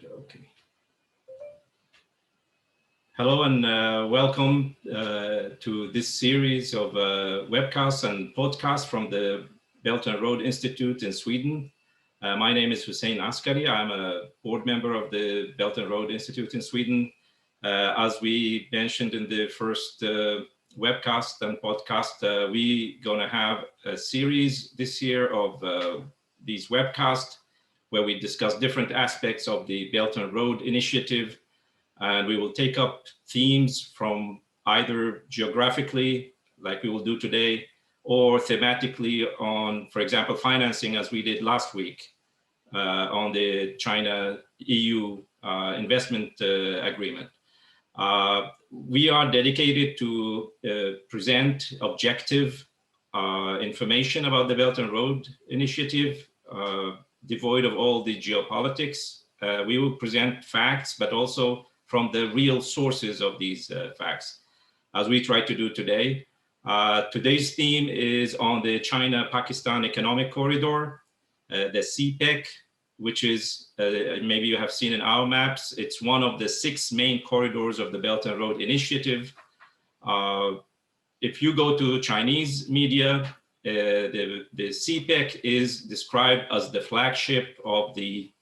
Good. Okay. Hello and welcome to this series of webcasts and podcasts from the Belt and Road Institute in Sweden. My name is Hussein Askary. I'm a board member of the Belt and Road Institute in Sweden. As we mentioned in the first webcast and podcast, we're going to have a series this year of these webcasts where we discuss different aspects of the Belt and Road Initiative. And we will take up themes from either geographically, like we will do today, or thematically on, for example, financing, as we did last week on the China-EU investment agreement. We are dedicated to present objective information about the Belt and Road Initiative, devoid of all the geopolitics. We will present facts, but also from the real sources of these facts, as we try to do today. Today's theme is on the China-Pakistan Economic Corridor, the CPEC, which is, maybe you have seen in our maps, it's one of the 6 main corridors of the Belt and Road Initiative. If you go to Chinese media, the CPEC is described as the flagship of the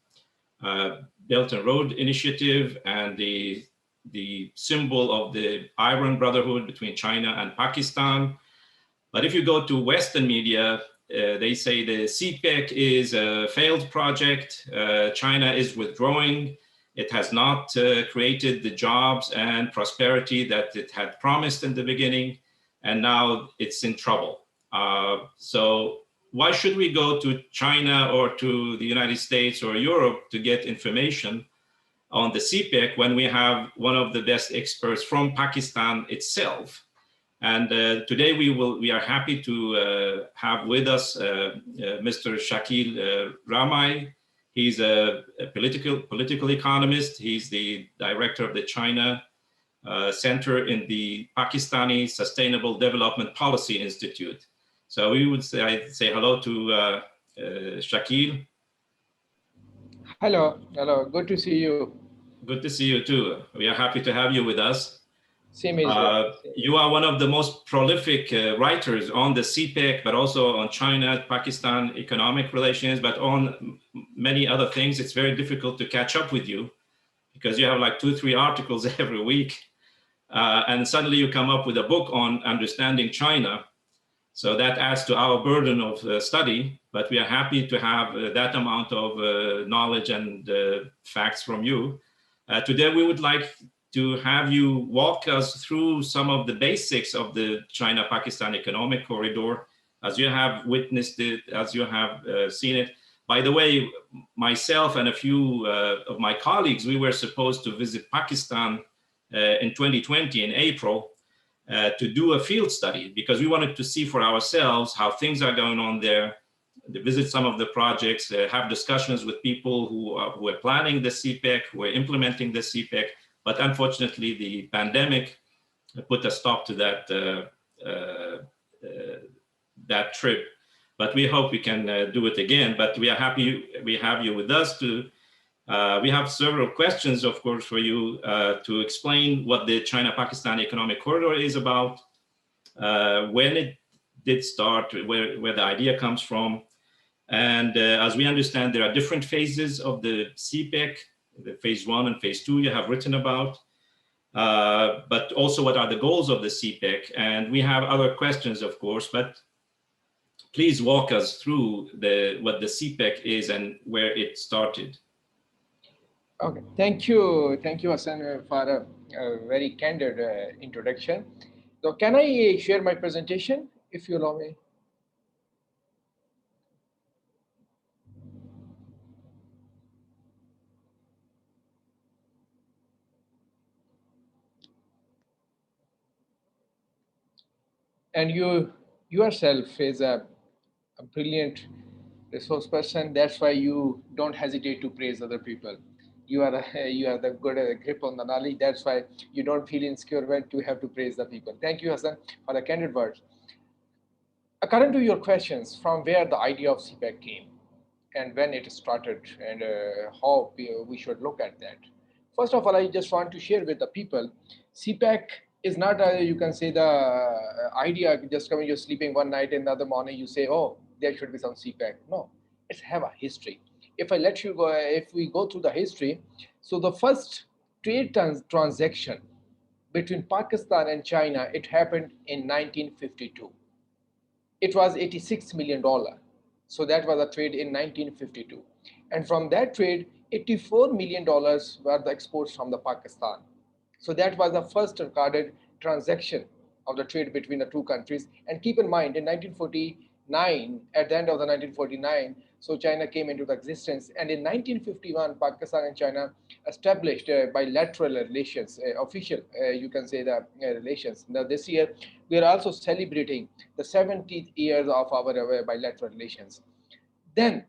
Belt and Road Initiative and the symbol of the Iron Brotherhood between China and Pakistan. But if you go to Western media, they say the CPEC is a failed project. China is withdrawing. It has not created the jobs and prosperity that it had promised in the beginning, and now it's in trouble. So why should we go to China or to the United States or Europe to get information on the CPEC when we have one of the best experts from Pakistan itself? And today we are happy to have with us Mr. Shakeel Ramay. He's a political economist. He's the director of the China Center in the Pakistani Sustainable Development Policy Institute. So we would say hello to Shakeel. Hello, good to see you. Good to see you too. We are happy to have you with us. Same as you are one of the most prolific writers on the CPEC, but also on China-Pakistan economic relations, but on many other things. It's very difficult to catch up with you because you have like 2-3 articles every week. And suddenly you come up with a book on understanding China. So that adds to our burden of study, but we are happy to have that amount of knowledge and facts from you. Today, we would like to have you walk us through some of the basics of the China-Pakistan Economic Corridor, as you have witnessed it, as you have seen it. By the way, myself and a few of my colleagues, we were supposed to visit Pakistan in 2020 in April. To do a field study because we wanted to see for ourselves how things are going on there, to visit some of the projects, have discussions with people who are planning the CPEC, who are implementing the CPEC. But unfortunately, the pandemic put a stop to that trip. But we hope we can do it again. But we are happy we have you with us to. We have several questions, of course, for you to explain what the China-Pakistan Economic Corridor is about, when it did start, where the idea comes from. And as we understand, there are different phases of the CPEC, the phase 1 and phase 2 you have written about, but also what are the goals of the CPEC. And we have other questions, of course, but please walk us through what the CPEC is and where it started. Okay, thank you, Hassan, for a very candid introduction. So can I share my presentation, if you allow me? And you yourself is a brilliant resource person. That's why you don't hesitate to praise other people. You are the good grip on the knowledge. That's why you don't feel insecure when you have to praise the people. Thank you, Hassan, for the candid words. According to your questions, from where the idea of CPEC came. and when it started, and how we should look at that. First of all, I just want to share with the people, CPEC is not, you can say, the idea just coming, you're sleeping one night and the other morning you say, oh, there should be some CPEC. No, it's have a history. If I let you go, if we go through the history, so the first trade transaction between Pakistan and China, it happened in 1952. It was $86 million. So that was a trade in 1952. And from that trade, $84 million were the exports from the Pakistan. So that was the first recorded transaction of the trade between the two countries. And keep in mind, in 1949, at the end of the 1949, so China came into the existence. And in 1951, Pakistan and China established bilateral relations, official, you can say, the relations. Now this year, we are also celebrating the 70th years of our bilateral relations. Then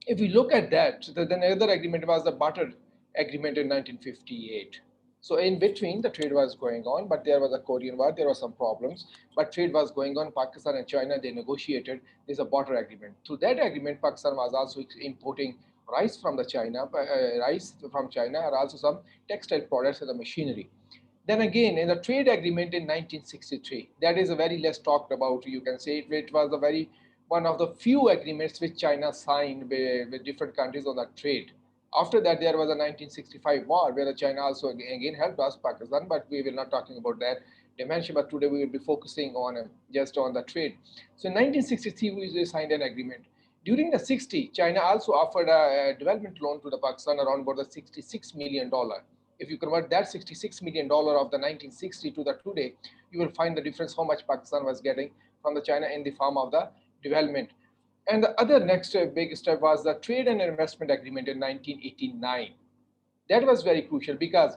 if we look at that, then another agreement was the barter agreement in 1958. So in between, the trade was going on, but there was a Korean War, there were some problems, but trade was going on. Pakistan and China, they negotiated. There's a barter agreement. Through that agreement, Pakistan was also importing rice from China, and also some textile products and the machinery. Then again, in the trade agreement in 1963, that is a very less talked about. You can say it was a very one of the few agreements which China signed with different countries on that trade. After that, there was a 1965 war where China also again helped us, Pakistan, but we will not talking about that dimension. But today we will be focusing on just on the trade. So in 1963, we signed an agreement. During the 60s, China also offered a development loan to the Pakistan around about the $66 million. If you convert that $66 million of the 1960 to the today, you will find the difference how much Pakistan was getting from the China in the form of the development. And the other next big step was the trade and investment agreement in 1989. That was very crucial because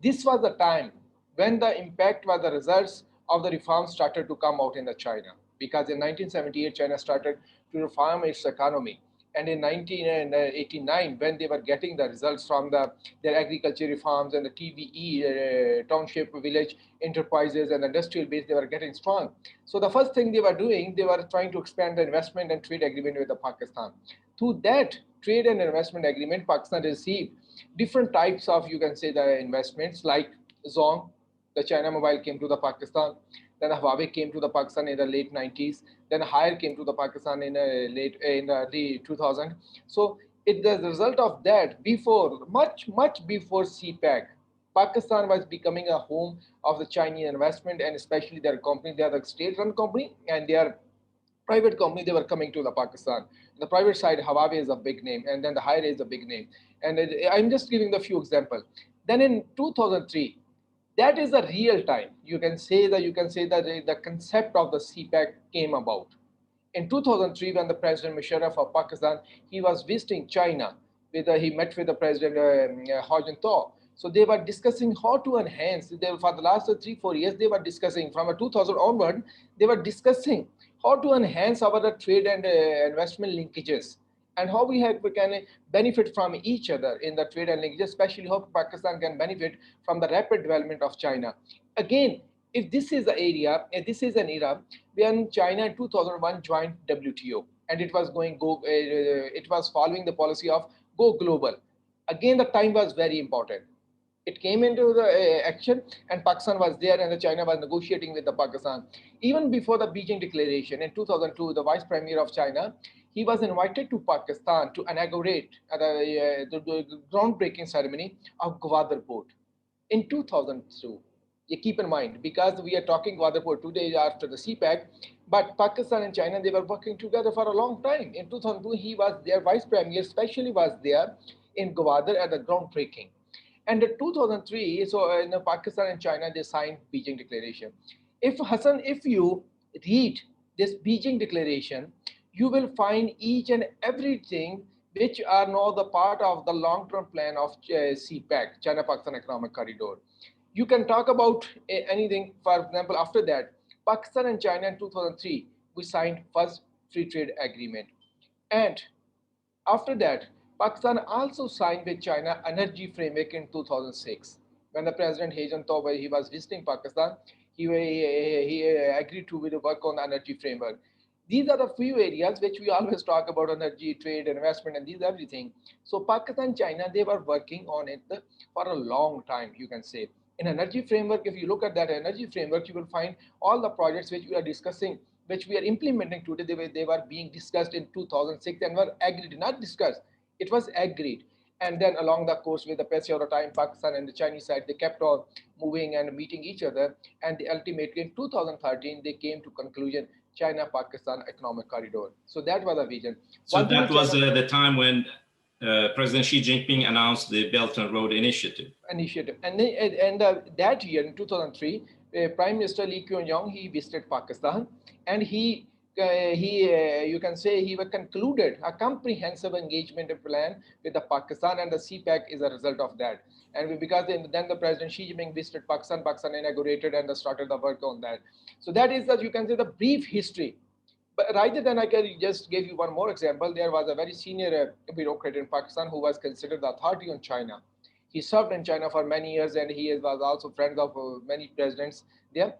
this was the time when the impact was the results of the reforms started to come out in the China. Because in 1978, China started to reform its economy. And in 1989, when they were getting the results from their agriculture reforms and the TVE, township, village enterprises and industrial base, they were getting strong. So the first thing they were doing, they were trying to expand the investment and trade agreement with the Pakistan. Through that trade and investment agreement, Pakistan received different types of, you can say, the investments like Zong, the China Mobile came to the Pakistan. Then Huawei came to the Pakistan in the late 90s. Then Hire came to the Pakistan in the early 2000. So it the result of that, before much before CPEC, Pakistan was becoming a home of the Chinese investment, and especially their company. They are the state-run company, and they are private company. They were coming to the Pakistan. The private side, Huawei is a big name, and then the Hire is a big name. And I'm just giving the few example. Then in 2003, that is the real time. You can say that the concept of the CPEC came about. In 2003, when the President Musharraf of Pakistan, he was visiting China, he met with the President Ho Jintao. So they were discussing how to enhance. For the last 3-4 years, they were discussing from 2000 onward. They were discussing how to enhance our trade and investment linkages, and how we can benefit from each other in the trade and linkages, especially how Pakistan can benefit from the rapid development of China. Again, if this is the area, this is an era when China in 2001 joined WTO, and it was following the policy of go global. Again, the time was very important. It came into the action, and Pakistan was there, and China was negotiating with the Pakistan. Even before the Beijing Declaration in 2002, the Vice Premier of China, he was invited to Pakistan to inaugurate the groundbreaking ceremony of Gwadar Port in 2002. You keep in mind, because we are talking Gwadar Port 2 days after the CPEC, but Pakistan and China, they were working together for a long time. In 2002, he was their vice premier, especially was there in Gwadar at the groundbreaking. And in 2003, so in Pakistan and China, they signed Beijing Declaration. If Hassan, if you read this Beijing Declaration, you will find each and everything which are now the part of the long-term plan of CPEC, China-Pakistan Economic Corridor. You can talk about anything. For example, after that, Pakistan and China in 2003, we signed first free trade agreement. And after that, Pakistan also signed with China energy framework in 2006. When the President Hajan Tawai, he was visiting Pakistan, he agreed to work on the energy framework. These are the few areas which we always talk about: energy, trade, investment, and these everything. So Pakistan, China, they were working on it for a long time, you can say. In energy framework, if you look at that energy framework, you will find all the projects which we are discussing, which we are implementing today, they were being discussed in 2006 and were agreed, not discussed. It was agreed. And then along the course, with the passage of the time, Pakistan and the Chinese side, they kept on moving and meeting each other. And they ultimately, in 2013, they came to conclusion: China-Pakistan economic corridor. So that was the vision. So that was the time when President Xi Jinping announced the Belt and Road Initiative. And that year, in 2003, Prime Minister Lee Kuan-yew, he visited Pakistan, and you can say he concluded a comprehensive engagement plan with the Pakistan, and the CPEC is a result of that. And because then the President Xi Jinping visited Pakistan, Pakistan inaugurated and started the work on that. So that is that, you can say, the brief history. But rather than, I can just give you one more example. There was a very senior bureaucrat in Pakistan who was considered the authority on China. He served in China for many years, and he was also friend of many presidents there.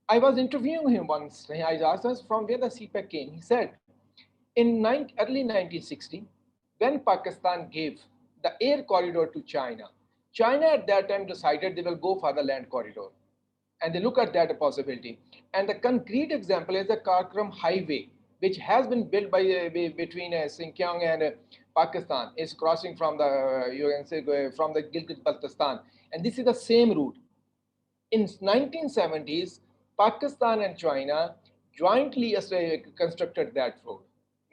I was interviewing him once. I asked us from where the CPEC came. He said, in early 1960, when Pakistan gave the air corridor to China, China at that time decided they will go for the land corridor. And they look at that possibility. And the concrete example is the Karakoram Highway, which has been built by between Xinjiang and Pakistan. Is crossing from the you can say from the Gilgit-Baltistan, and this is the same route. In 1970s, Pakistan and China jointly constructed that road.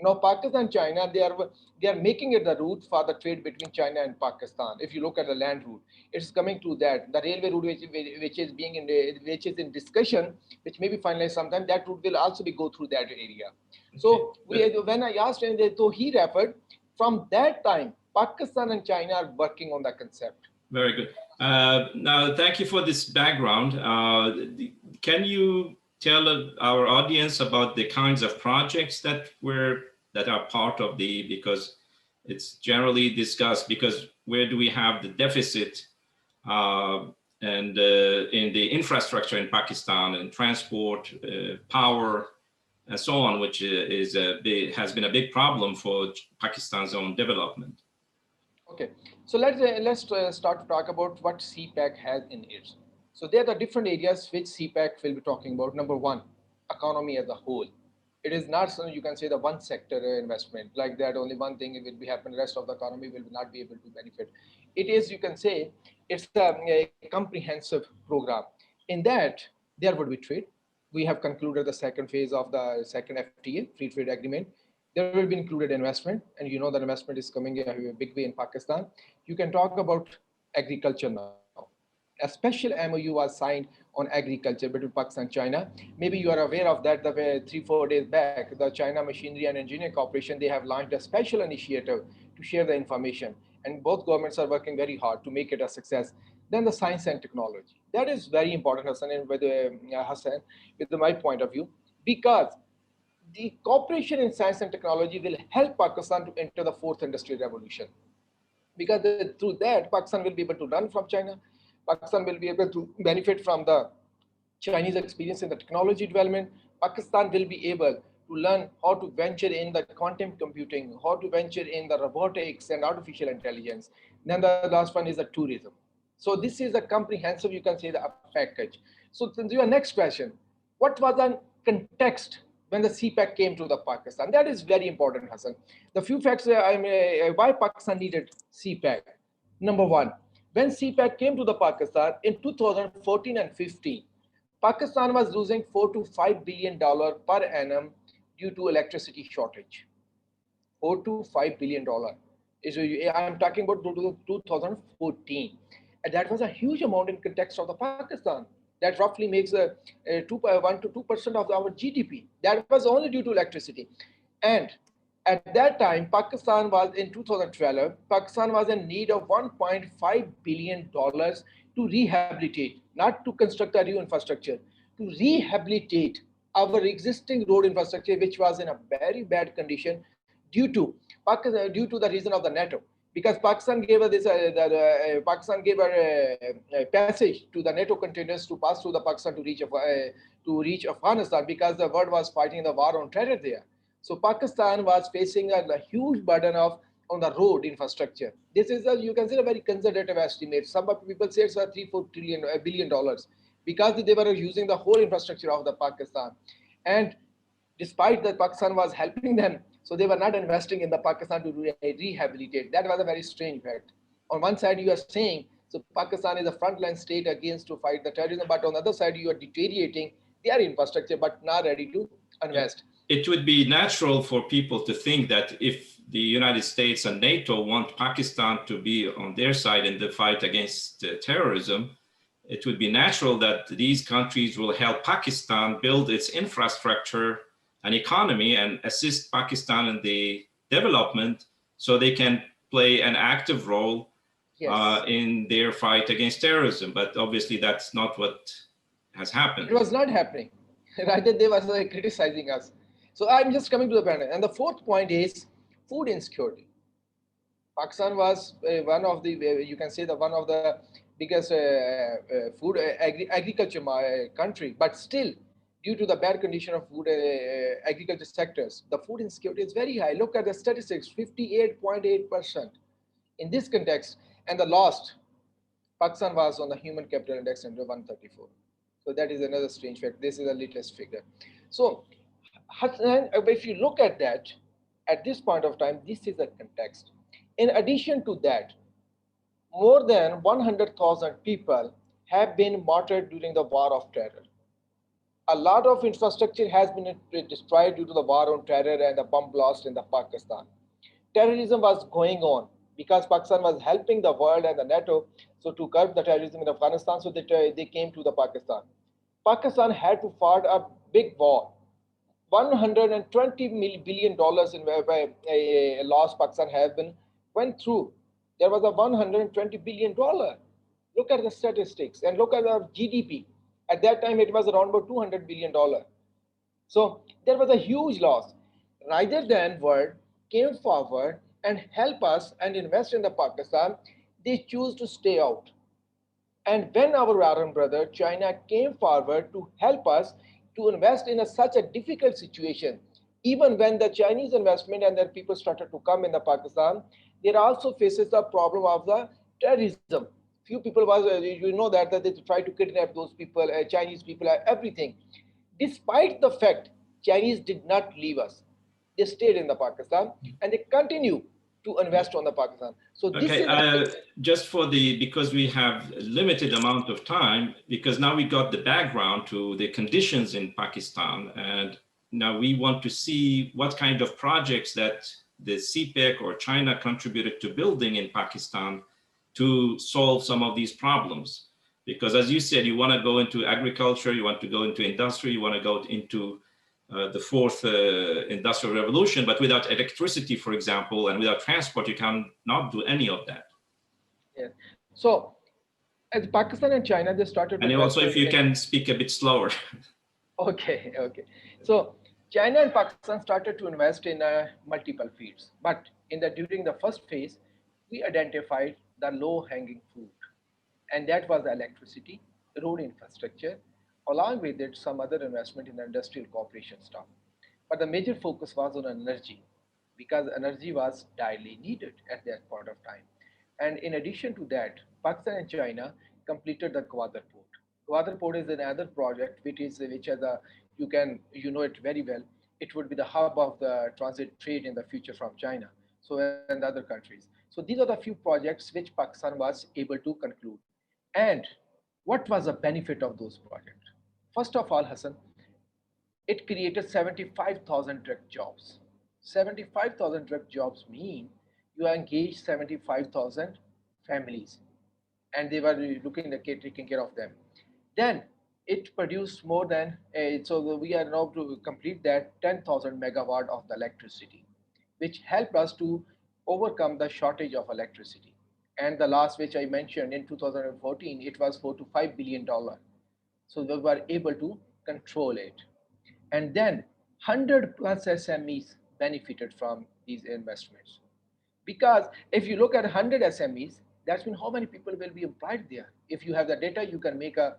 Now Pakistan and China, they are making it the route for the trade between China and Pakistan. If you look at the land route, it's coming to that. The railway route which is in discussion, which may be finalized sometime, that route will also be go through that area. So when I asked him, so he referred from that time, Pakistan and China are working on that concept. Very good. Now, thank you for this background. Can you tell our audience about the kinds of projects that are part of because it's generally discussed, because where do we have the deficit and in the infrastructure in Pakistan, and transport, power, and so on, which has been a big problem for Pakistan's own development. Okay, so let's start to talk about what CPEC has in it. So there are different areas which CPEC will be talking about. Number one, economy as a whole. It is not so you can say the one sector investment like that. Only one thing will be happen. The rest of the economy will not be able to benefit. It is, you can say, it's a comprehensive program. In that, there would be trade. We have concluded the second phase of the second FTA, free trade agreement. There will be included investment, and you know that investment is coming a big way in Pakistan. You can talk about agriculture now. A special MOU was signed on agriculture between Pakistan and China. Maybe you are aware of that. 3-4 days back, the China Machinery and Engineering Corporation, they have launched a special initiative to share the information, and both governments are working very hard to make it a success. Then the science and technology. That is very important, Hassan, and with my point of view, because the cooperation in science and technology will help Pakistan to enter the fourth industrial revolution. Because through that, Pakistan will be able to learn from China. Pakistan will be able to benefit from the Chinese experience in the technology development. Pakistan will be able to learn how to venture in the quantum computing, how to venture in the robotics and artificial intelligence. Then the last one is the tourism. So this is a comprehensive, you can say, the package. So to your next question, what was the context when the CPEC came to the Pakistan? That is very important, Hassan. The few facts why Pakistan needed CPEC. Number one, when CPEC came to the Pakistan in 2014 and 15, Pakistan was losing $4 to $5 billion per annum due to electricity shortage. $4 to $5 billion. I'm talking about 2014. And that was a huge amount in context of the Pakistan. That roughly makes 1 to 2% of our GDP. That was only due to electricity. And at that time, Pakistan was in 2012, Pakistan was in need of $1.5 billion to rehabilitate, not to construct a new infrastructure, to rehabilitate our existing road infrastructure, which was in a very bad condition due to the reason of the NATO. Because Pakistan gave passage to the NATO containers to pass through the Pakistan to to reach Afghanistan because the world was fighting the war on terror there. So Pakistan was facing a huge burden of on the road infrastructure. This is you can say a very conservative estimate. Some people say it's a 3-4 billion dollars because they were using the whole infrastructure of the Pakistan, and despite that Pakistan was helping them, so they were not investing in the Pakistan to rehabilitate. That was a very strange fact. On one side you are saying so Pakistan is a frontline state against to fight the terrorism, but on the other side you are deteriorating their infrastructure but not ready to invest. It would be natural for people to think that if the United States and NATO want Pakistan to be on their side in the fight against terrorism, it would be natural that these countries will help Pakistan build its infrastructure and economy and assist Pakistan in the development so they can play an active role in their fight against terrorism. But obviously that's not what has happened. It was not happening. Rather, they were criticizing us. So I'm just coming to the point. And the fourth point is food insecurity. Pakistan was one of the, you can say, the one of the biggest food agriculture country, but still, due to the bad condition of food agriculture sectors, the food insecurity is very high. Look at the statistics, 58.8%. In this context, and the last, Pakistan was on the Human Capital Index under 134. So that is another strange fact. This is the latest figure. So if you look at that, at this point of time, this is a context. In addition to that, more than 100,000 people have been martyred during the war of terror. A lot of infrastructure has been destroyed due to the war on terror and the bomb blast in the Pakistan. Terrorism was going on because Pakistan was helping the world and the NATO so to curb the terrorism in Afghanistan, so they came to the Pakistan. Pakistan had to fight a big war. $120 billion in loss Pakistan has been went through. There was a $120 billion. Look at the statistics and look at the GDP. At that time, it was around about $200 billion. So there was a huge loss. Rather than world came forward and help us and invest in the Pakistan, they choose to stay out. And when our Arab brother China came forward to help us to invest in such a difficult situation, even when the Chinese investment and their people started to come in the Pakistan, there also faces the problem of the terrorism. Few people was, you know that they try to kidnap those people, Chinese people, everything. Despite the fact Chinese did not leave us, they stayed in the Pakistan and they continue to invest on the Pakistan. So this is just for because we have a limited amount of time, because now we got the background to the conditions in Pakistan, and now we want to see what kind of projects that the CPEC or China contributed to building in Pakistan to solve some of these problems. Because as you said, you want to go into agriculture, you want to go into industry, you want to go into the fourth industrial revolution, but without electricity, for example, and without transport, you cannot do any of that. Yeah. So as Pakistan and China, they started. And also, if you can speak a bit slower. Okay. So China and Pakistan started to invest in multiple fields, but during the first phase, we identified the low-hanging fruit, and that was the electricity, road infrastructure, along with it some other investment in the industrial cooperation stuff. But the major focus was on energy, because energy was direly needed at that point of time. And in addition to that, Pakistan and China completed the Gwadar port. Gwadar port is another project which has a you know it very well. It would be the hub of the transit trade in the future from China, so and other countries. So these are the few projects which Pakistan was able to conclude. And what was the benefit of those projects? First of all, Hassan, it created 75,000 direct jobs. 75,000 direct jobs mean you engaged 75,000 families, and they were looking at taking care of them. Then it produced more than, so we are now to complete that 10,000 megawatt of the electricity, which helped us to overcome the shortage of electricity. And the last, which I mentioned in 2014, it was $4 to $5 billion. So we were able to control it. And then 100 plus SMEs benefited from these investments. Because if you look at 100 SMEs, That's mean how many people will be employed there. If you have the data, you can make a.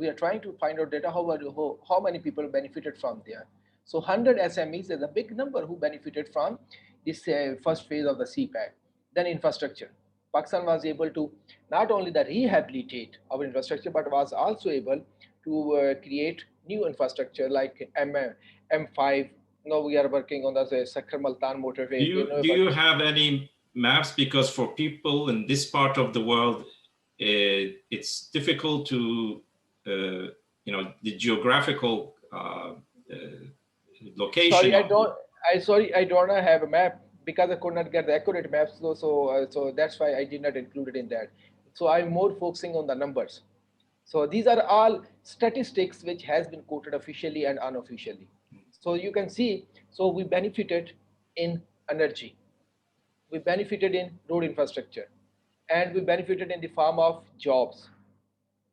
We are trying to find out data how many people benefited from there. So 100 SMEs is a big number who benefited from this first phase of the CPEC. Then infrastructure. Pakistan was able to not only the rehabilitate our infrastructure, but was also able to create new infrastructure like M5. Now we are working on the Sakhar Multan motorway. Do you have any maps? Because for people in this part of the world, it's difficult to, the geographical location. Sorry, I don't have a map because I could not get the accurate maps. So that's why I did not include it in that. So I'm more focusing on the numbers. So these are all statistics which has been quoted officially and unofficially. So you can see, so we benefited in energy, we benefited in road infrastructure, and we benefited in the form of jobs,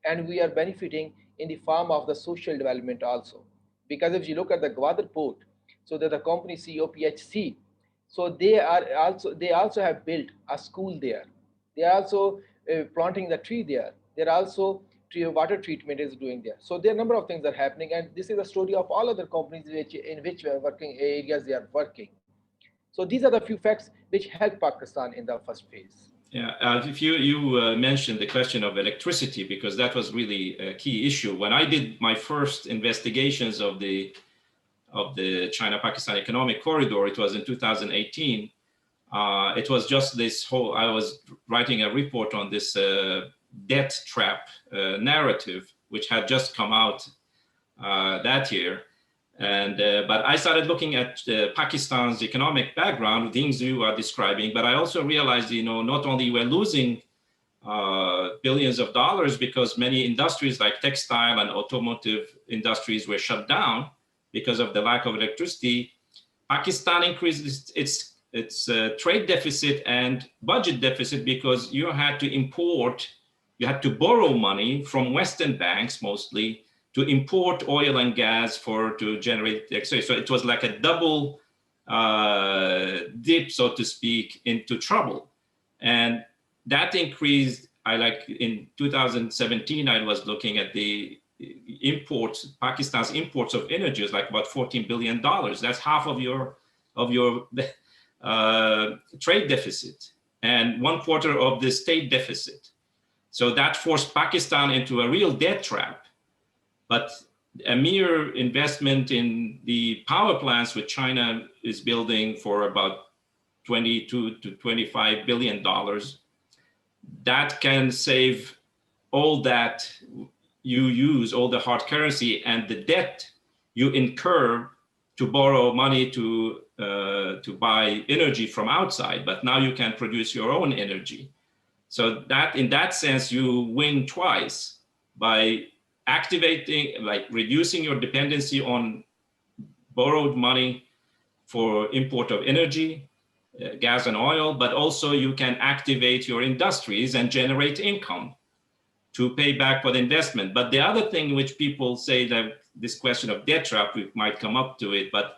and we are benefiting in the form of the social development also. Because if you look at the Gwadar port, so that the company COPHC, so they also have built a school there. They are also planting the tree there. They're also water treatment is doing there. So there are a number of things that are happening, and this is a story of all other companies in which working areas they are working. So these are the few facts which help Pakistan in the first phase. Yeah, if you mentioned the question of electricity, because that was really a key issue. When I did my first investigations of the China-Pakistan economic corridor, it was in 2018. It was just this whole, I was writing a report on this debt trap narrative, which had just come out that year. And but I started looking at Pakistan's economic background, things you are describing, but I also realized, not only we're losing billions of dollars because many industries like textile and automotive industries were shut down because of the lack of electricity. Pakistan increased its trade deficit and budget deficit because you had to borrow money from Western banks mostly to import oil and gas to generate electricity. So it was like a double dip, so to speak, into trouble. And that increased, in 2017, I was looking at the imports, Pakistan's imports of energy is like about $14 billion. That's half of your trade deficit and 1/4 of the state deficit. So that forced Pakistan into a real debt trap. But a mere investment in the power plants which China is building for about $22 to $25 billion, that can save all that you use, all the hard currency and the debt you incur to borrow money to buy energy from outside. But now you can produce your own energy. So that, in that sense, you win twice by activating, reducing your dependency on borrowed money for import of energy, gas and oil, but also you can activate your industries and generate income to pay back for the investment. But the other thing which people say, that this question of debt trap, we might come up to it, but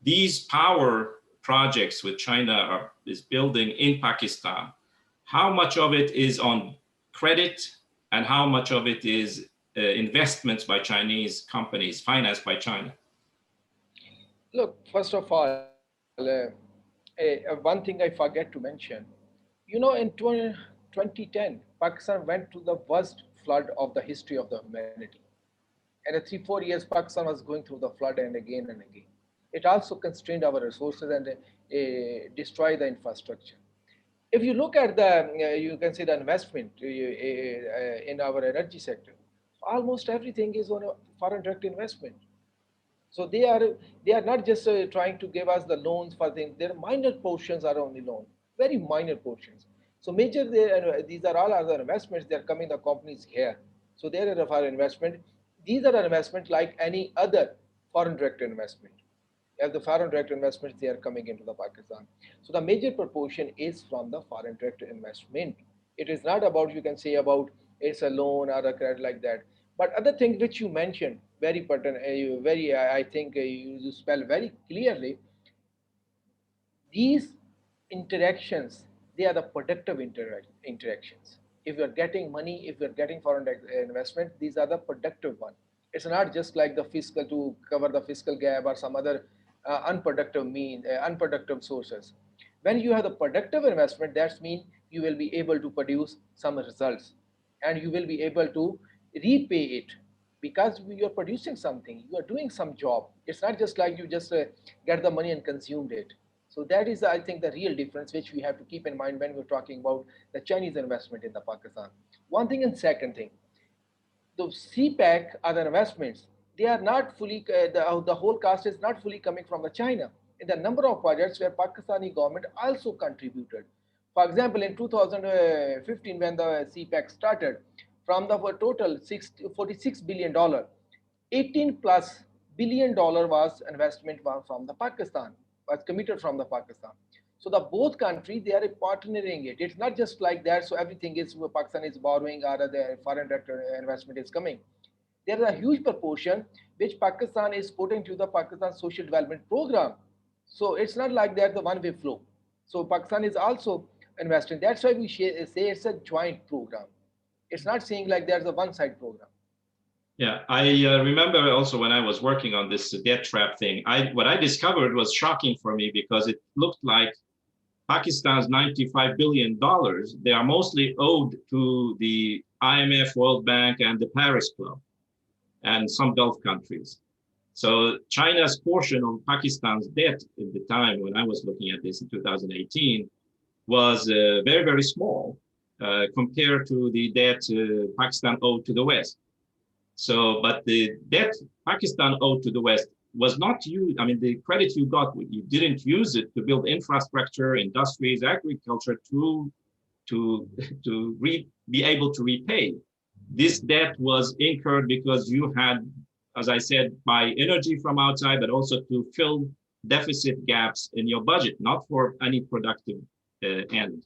these power projects which China is building in Pakistan, how much of it is on credit and how much of it is investments by Chinese companies financed by China? Look, first of all, one thing I forget to mention, in 2010, Pakistan went through the worst flood of the history of the humanity. And in 3-4 years, Pakistan was going through the flood and again and again. It also constrained our resources and destroyed the infrastructure. If you look at you can say the investment in our energy sector, almost everything is on a foreign direct investment. So they are not just trying to give us the loans for things. Their minor portions are only loan, very minor portions. So these are all other investments. They are coming the companies here. So they are our investment. These are investment like any other foreign direct investment. As the foreign direct investments, they are coming into the Pakistan. So the major proportion is from the foreign direct investment. It is not about, you can say about it's a loan or a credit like that. But other things which you mentioned, very pertinent, I think you spell very clearly. These interactions they are the productive interactions. If you're getting money, if you're getting foreign investment, these are the productive one. It's not just like the fiscal to cover the fiscal gap or some other unproductive sources. When you have the productive investment, that means you will be able to produce some results, and you will be able to repay it, because you're producing something, you are doing some job. It's not just like you just get the money and consumed it. So that is, I think, the real difference which we have to keep in mind when we're talking about the Chinese investment in the Pakistan. One thing, and second thing, the CPEC other investments, they are not fully, the whole cost is not fully coming from the China. In the number of projects where Pakistani government also contributed. For example, in 2015, when the CPEC started, from the total $46 billion, 18 plus billion-dollar was investment from the Pakistan, was committed from the Pakistan. So the both countries, they are partnering it. It's not just like that. So everything is Pakistan is borrowing or the foreign direct investment is coming. There is a huge proportion which Pakistan is putting to the Pakistan Social Development Program. So it's not like that the one-way flow. So Pakistan is also investing. That's why we say it's a joint program. It's not saying like there's a one-side program. Yeah, I remember also when I was working on this debt trap thing, what I discovered was shocking for me, because it looked like Pakistan's $95 billion, they are mostly owed to the IMF, World Bank, and the Paris Club, and some Gulf countries. So China's portion of Pakistan's debt at the time when I was looking at this in 2018 was very, very small compared to the debt Pakistan owed to the West. So, but the debt Pakistan owed to the West was not used. I mean, the credit you got, you didn't use it to build infrastructure, industries, agriculture to be able to repay. This debt was incurred because you had, as I said, buy energy from outside, but also to fill deficit gaps in your budget, not for any productive end.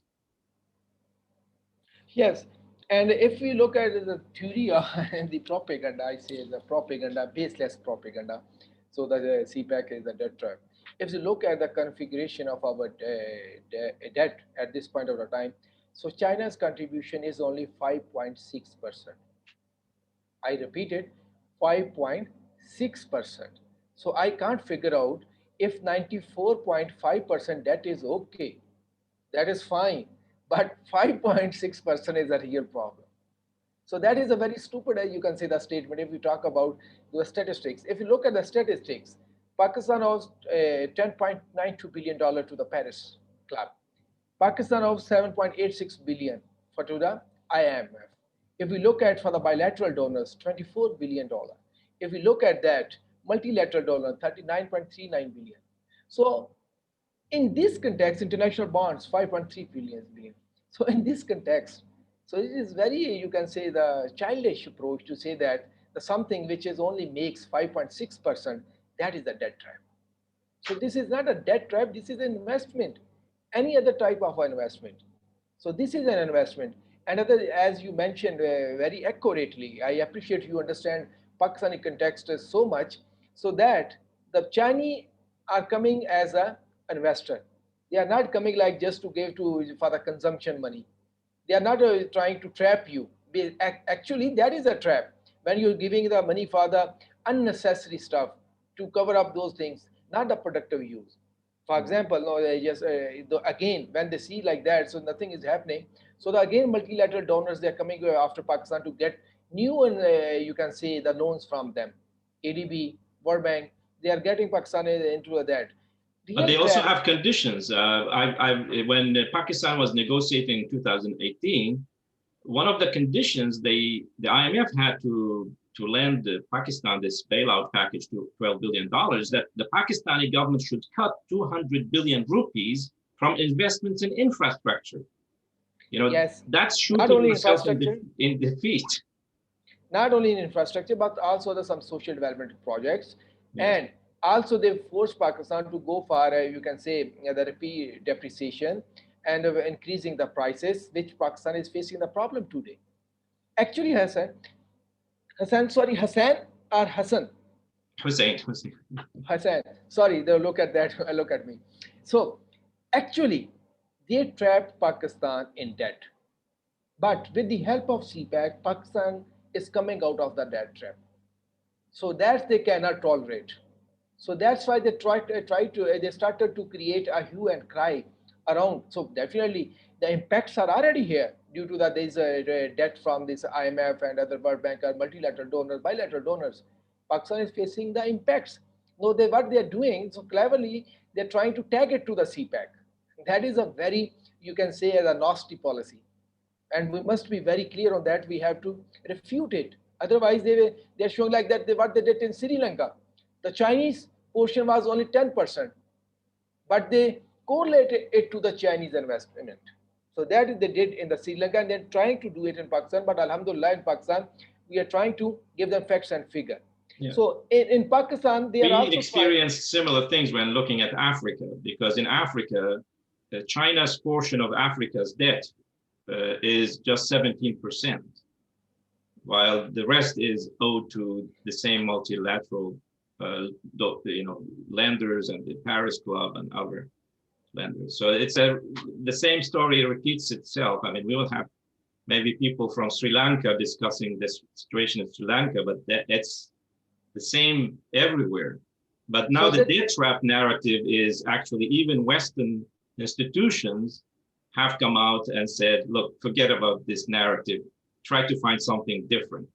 Yes, and if we look at the theory and the propaganda, I say the propaganda, baseless propaganda. So the CPEC is a debt trap. If you look at the configuration of our debt at this point of the time, so China's contribution is only 5.6%. I repeated, 5.6%. So I can't figure out if 94.5% debt is okay. That is fine. But 5.6% is a real problem. So that is a very stupid, you can say, the statement if you talk about the statistics. If you look at the statistics, Pakistan owes $10.92 billion to the Paris Club. Pakistan owes 7.86 billion for to the IMF. If we look at for the bilateral donors, $24 billion. If we look at that multilateral donor, 39.39 billion. So in this context, international bonds, 5.3 billion. So in this context, so it is very, you can say, the childish approach to say that the something which is only makes 5.6%, that is a debt trap. So this is not a debt trap, this is an investment, any other type of investment. So this is an investment. Another, as you mentioned very accurately, I appreciate you understand Pakistani context so much, so that the Chinese are coming as a investor. They are not coming like just to give to for the consumption money. They are not trying to trap you. Actually, that is a trap when you're giving the money for the unnecessary stuff to cover up those things, not the productive use. For example, no, again, when they see like that, so nothing is happening. So again, multilateral donors, they're coming after Pakistan to get new, and you can say, the loans from them. ADB, World Bank, they are getting Pakistan into that. But Real they also trap. have conditions. When Pakistan was negotiating in 2018, one of the conditions the IMF had to lend Pakistan this bailout package to $12 billion, that the Pakistani government should cut 200 billion rupees from investments in infrastructure. You know, Yes, that's not shooting only yourself infrastructure, in the feet. not only in infrastructure, but also some social development projects. Yes. And also they forced Pakistan to go for, you can say, the rupee depreciation and increasing the prices, which Pakistan is facing the problem today. Actually, Hassan or Hassan? Hussein. Hassan, sorry, they look at that, look at me. So actually, they trapped Pakistan in debt. But with the help of CPEC, Pakistan is coming out of the debt trap. So that they cannot tolerate. So that's why they they started to create a hue and cry around. So definitely the impacts are already here due to that there's a debt from this IMF and other World Bank or multilateral donors, bilateral donors. Pakistan is facing the impacts. No, what they are doing so cleverly, they're trying to tag it to the CPEC. That is a very, you can say, as a nasty policy, and we must be very clear on that. We have to refute it. Otherwise, they're showing like that what they did in Sri Lanka. The Chinese portion was only 10%, but they correlated it to the Chinese investment. So that they did in the Sri Lanka, and they're trying to do it in Pakistan. But Alhamdulillah, in Pakistan, we are trying to give them facts and figure. Yeah. So in Pakistan, they are also experienced similar things when looking at Africa, because in Africa, China's portion of Africa's debt is just 17%, while the rest is owed to the same multilateral, lenders and the Paris Club and other lenders. So it's the same story repeats itself. I mean, we will have maybe people from Sri Lanka discussing this situation in Sri Lanka, but that's the same everywhere. But now the debt trap narrative is actually even Western institutions have come out and said, look, forget about this narrative, try to find something different.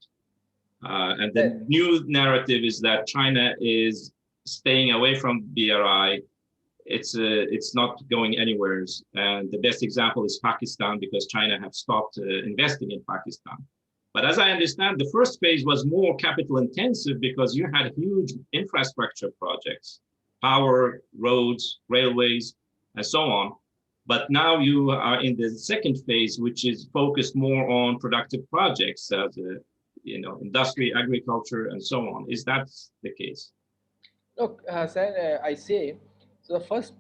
And the new narrative is that China is staying away from BRI. It's not going anywhere. And the best example is Pakistan, because China have stopped investing in Pakistan. But as I understand, the first phase was more capital intensive because you had huge infrastructure projects, power, roads, railways, and so on. But now you are in the second phase, which is focused more on productive projects, industry, agriculture, and so on. Is that the case? Look, Hassan, I say, so the first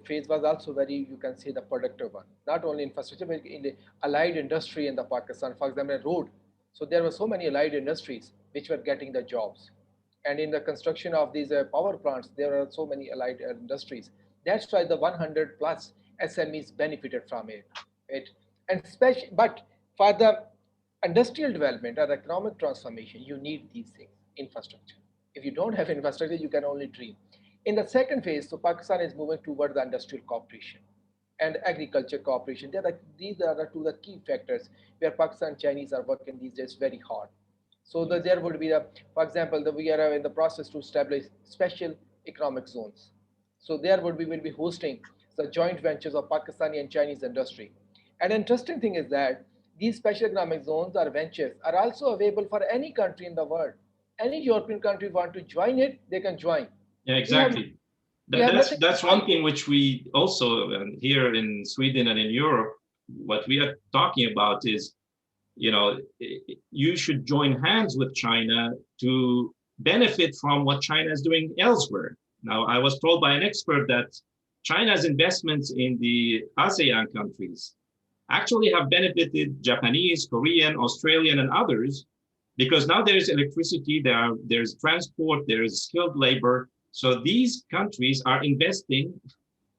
phase was also very, you can say, the productive one. Not only infrastructure, but in the allied industry in the Pakistan, for example, road. So there were so many allied industries which were getting the jobs. And in the construction of these power plants, there are so many allied industries. That's why the 100 plus SMEs benefited from it. And but for the industrial development or economic transformation, you need these things, infrastructure. If you don't have infrastructure, you can only dream. In the second phase, so Pakistan is moving towards the industrial cooperation and agriculture cooperation. These are the key factors where Pakistan and Chinese are working these days very hard. So there would be, for example, we are in the process to establish special economic zones. So there will be hosting the joint ventures of Pakistani and Chinese industry. And interesting thing is that these special economic zones or ventures are also available for any country in the world. Any European country want to join it, they can join. Yeah, exactly. That's one thing which we also here in Sweden and in Europe, what we are talking about is, you should join hands with China to benefit from what China is doing elsewhere. Now, I was told by an expert that China's investments in the ASEAN countries actually have benefited Japanese, Korean, Australian, and others, because now there's electricity, there's transport, there's skilled labor. So these countries are investing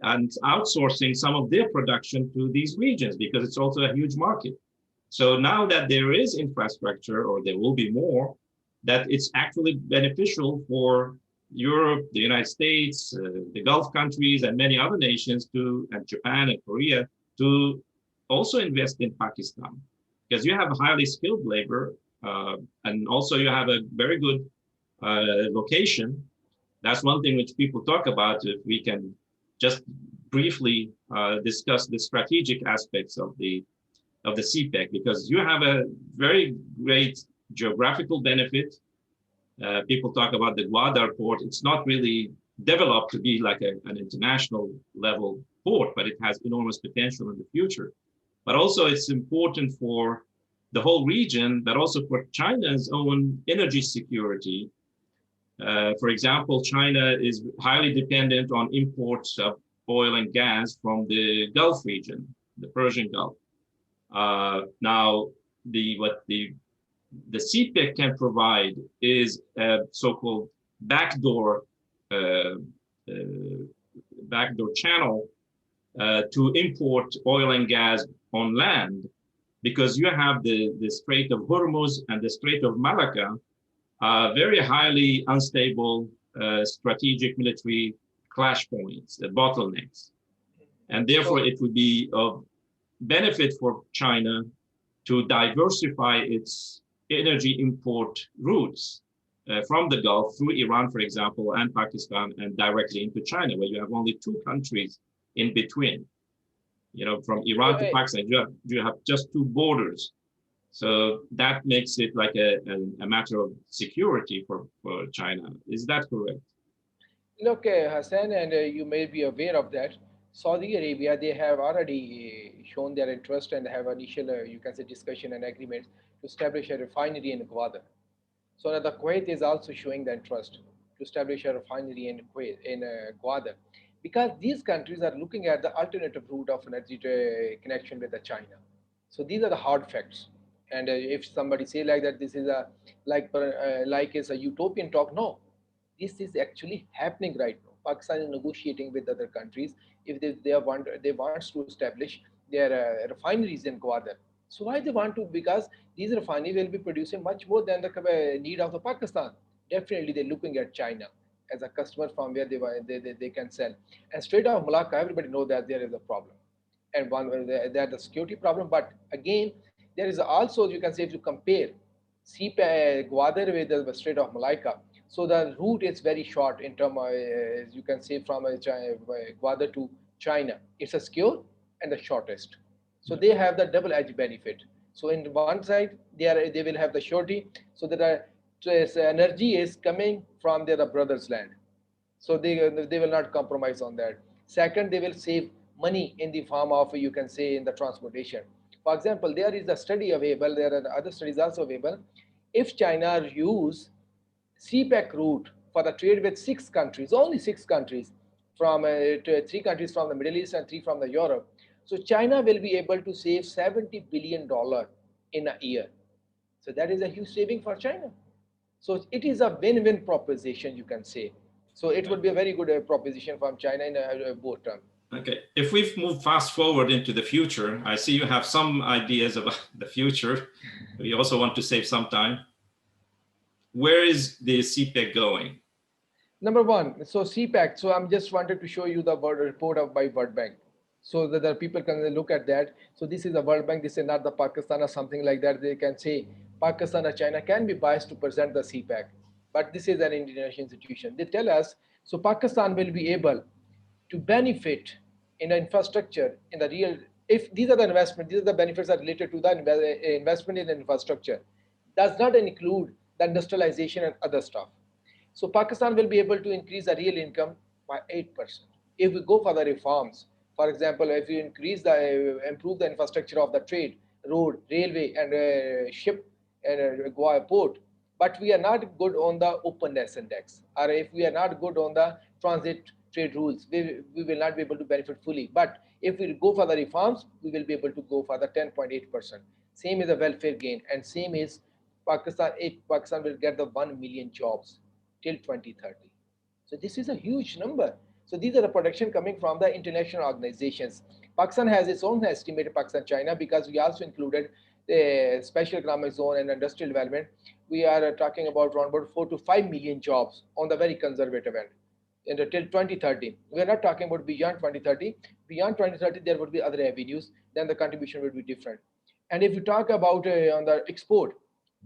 and outsourcing some of their production to these regions because it's also a huge market. So now that there is infrastructure, or there will be more, that it's actually beneficial for Europe, the United States, the Gulf countries, and many other nations and Japan and Korea to also invest in Pakistan, because you have highly skilled labor, and also you have a very good location. That's one thing which people talk about. If we can just briefly discuss the strategic aspects of the CPEC, because you have a very great geographical benefit. People talk about the Gwadar port. It's not really developed to be like an international level port, but it has enormous potential in the future. But also it's important for the whole region, but also for China's own energy security. For example, China is highly dependent on imports of oil and gas from the Gulf region, the Persian Gulf. Now, what the CPEC can provide is a so-called backdoor channel to import oil and gas on land, because you have the Strait of Hormuz and the Strait of Malacca, very highly unstable strategic military clash points, bottlenecks. And therefore, it would be of benefit for China to diversify its energy import routes from the Gulf through Iran, for example, and Pakistan, and directly into China, where you have only two countries in between. You know, from Iran to Pakistan, you have just two borders. So that makes it like a matter of security for China. Is that correct? Look, Hassan, and you may be aware of that. Saudi Arabia, they have already shown their interest and have initial, you can say, discussion and agreements to establish a refinery in Gwadar. So now the Kuwait is also showing the interest to establish a refinery in Kuwait, in Gwadar, because these countries are looking at the alternative route of energy connection with the China. So these are the hard facts. And if somebody say like that, this is a like is a utopian talk. No, this is actually happening right now. Pakistan is negotiating with other countries if they want to establish their refineries in Gwadar. So why they want to? Because these refineries will be producing much more than the need of the Pakistan. Definitely, they're looking at China as a customer from where they can sell. And Strait of Malacca, everybody know that there is a problem, and one that the security problem. But again, there is also, you can say, if you compare CPEC, Gwadar with the Strait of Malacca, so the route is very short in terms of, you can say, from Gwadar to China. It's a secure and the shortest. So they have the double edge benefit. So in one side, they will have the surety, so that energy is coming from their brothers' land. So they will not compromise on that. Second, they will save money in the form of, you can say, in the transportation. For example, there is a study available, there are other studies also available. If China use CPEC route for the trade with six countries, only six countries, from three countries from the Middle East and three from the Europe, so China will be able to save $70 billion in a year. So that is a huge saving for China. So it is a win-win proposition, you can say. So it would be a very good proposition from China in both terms. Okay, if we've moved fast forward into the future, I see you have some ideas about the future. We also want to save some time. Where is the CPEC going? Number one, so CPEC. So I'm just wanted to show you the report of by World Bank, so that the people can look at that. So this is the World Bank. This is not the Pakistan or something like that. They can say Pakistan or China can be biased to present the CPEC, but this is an international institution. They tell us so Pakistan will be able to benefit in the infrastructure in the real. If these are the investment, these are the benefits are related to the investment in infrastructure. Does not include the industrialization and other stuff. So Pakistan will be able to increase the real income by 8%. If we go for the reforms, for example, if you increase the improve the infrastructure of the trade, road, railway, and ship and port, but we are not good on the openness index, or if we are not good on the transit trade rules, we will not be able to benefit fully. But if we go for the reforms, we will be able to go for the 10.8%. Same is the welfare gain, and same is Pakistan will get the 1 million jobs till 2030. So this is a huge number. So these are the protection coming from the international organizations. Pakistan has its own estimate, Pakistan China, because we also included the special economic zone and industrial development. We are talking about around about 4 to 5 million jobs on the very conservative end until 2030. We are not talking about beyond 2030. Beyond 2030, there would be other avenues. Then the contribution would be different. And if you talk about on the export,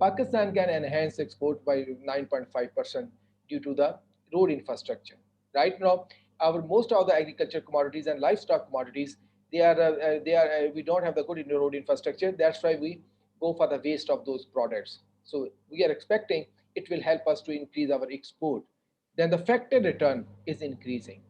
Pakistan can enhance export by 9.5% due to the road infrastructure. Right now, our most of the agriculture commodities and livestock commodities, we don't have the good road infrastructure. That's why we go for the waste of those products. So we are expecting it will help us to increase our export. Then the factor return is increasing.